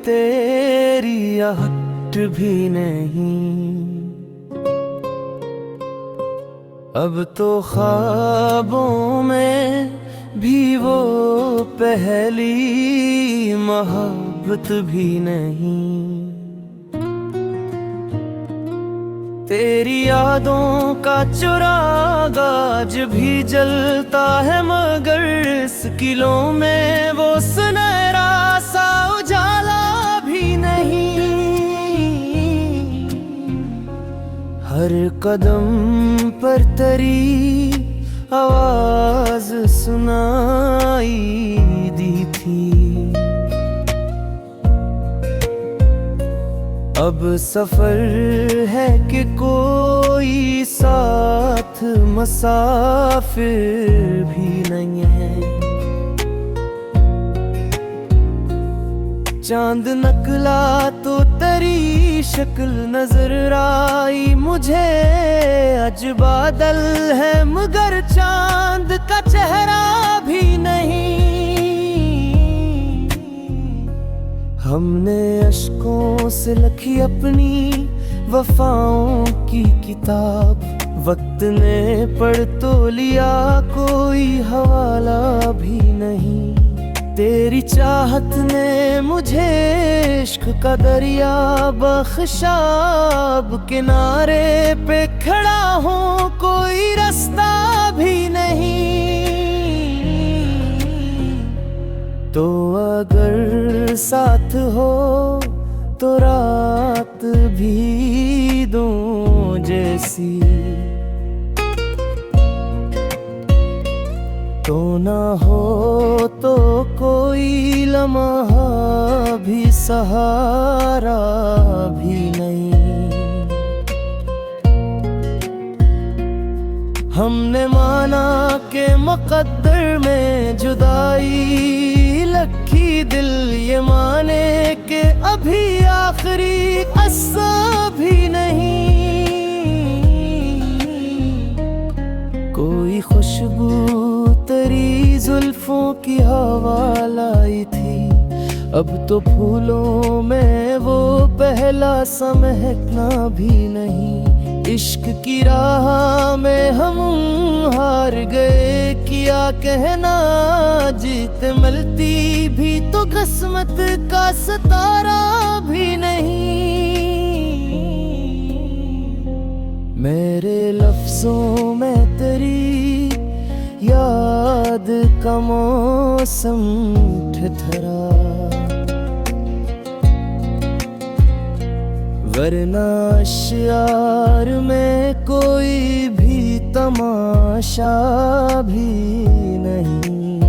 तेरी आहट भी नहीं। अब तो ख्वाबों में भी वो पहली मोहब्बत भी नहीं। तेरी यादों का चिराग आज भी जलता है, मगर इस किलों में वो सुनहरा सा उजाला भी नहीं। हर कदम पर तेरी आवाज सुनाई दी थी। अब सफर है कि कोई साथ मुसाफिर भी नहीं है। चांद निकला तो तेरी शक्ल नजर आई मुझे। आज बादल है मगर चांद का चेहरा भी नहीं। हमने अश्कों से लिखी अपनी वफाओं की किताब। वक्त ने पढ़ तो लिया, कोई हवाला भी नहीं। तेरी चाहत ने मुझे इश्क का दरिया बख्शा। अब किनारे पे खड़ा हूँ, कोई रास्ता भी नहीं। तो अगर साथ हो तो रात भी दूं जैसी। तो ना हो तो कोई लम्हा भी सहारा भी नहीं। हमने माना के मुकद्दर में जुदाई लखी, दिल ये माने के अभी आखिरी अस्सा भी नहीं। कोई खुशबू तेरी जुल्फों की हवा लाई थी। अब तो फूलों में वो पहला सा महकना भी नहीं। इश्क की राह में हम हार गए, किया कहना जीत मिलती भी तो किस्मत का सितारा भी नहीं। मेरे लफ्जों में तेरी याद का मौसम ठिठरा, वरना अश्यार में कोई भी तमाशा भी नहीं।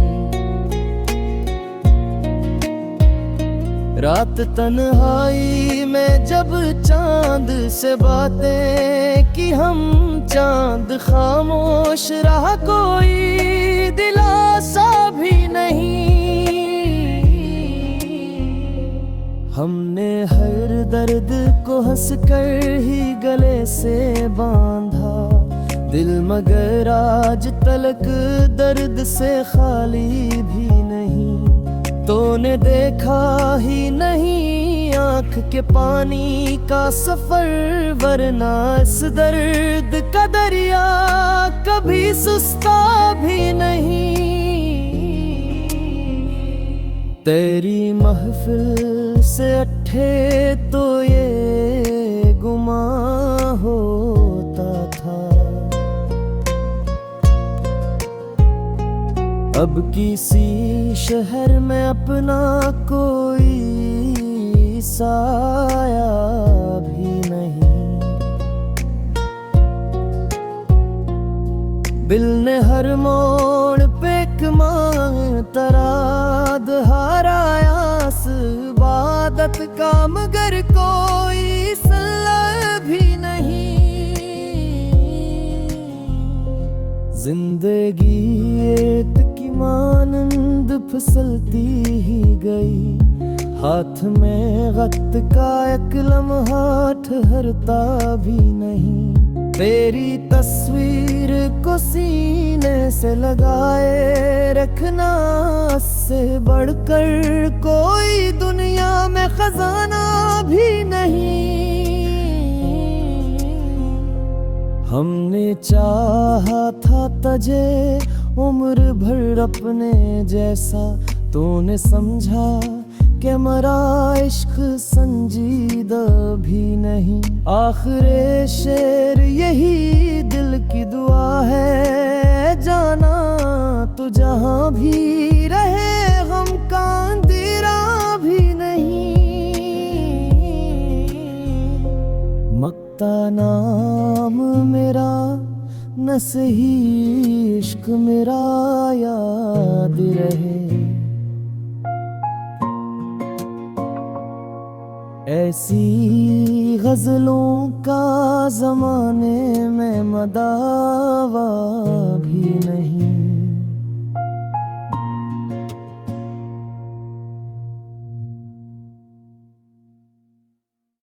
रात तन्हाई में जब चांद से बातें की हम, चांद खामोश रहा, कोई दिलासा भी नहीं। हमने हर दर्द को हंसकर ही गले से बांधा, दिल मगर आज तलक दर्द से खाली भी नहीं। तूने देखा ही नहीं आँख के पानी का सफर, वरना इस दर्द का दरिया कभी सुस्ता भी नहीं। तेरी महफिल से अट्ठे तो ये गुमा होता था, अब किसी शहर में अपना कोई साया भी नहीं। दिल ने हर मोड़ पे एक मांग तराद हाराया, इबादत का मगर कोई सल्ला भी नहीं। जिंदगी एक की मानंद फिसलती ही गई, हाथ में वक्त का एक लम्हा ठहरता भी नहीं। तेरी तस्वीर को सीने से लगाए रखना, इससे बढ़कर कोई दुनिया में खजाना हमने चाहा था तुझे उम्र भर अपने जैसा, तूने समझा कि मरा इश्क संजीदा भी नहीं। आखिरे शेर यही दिल की दुआ है, जाना तू जहां भी रहे हम का अंधेरा भी नहीं। मक्ता नाम मेरा न सही इश्क मेरा याद रहे। ऐसी गजलों का जमाने में मदावा भी नहीं।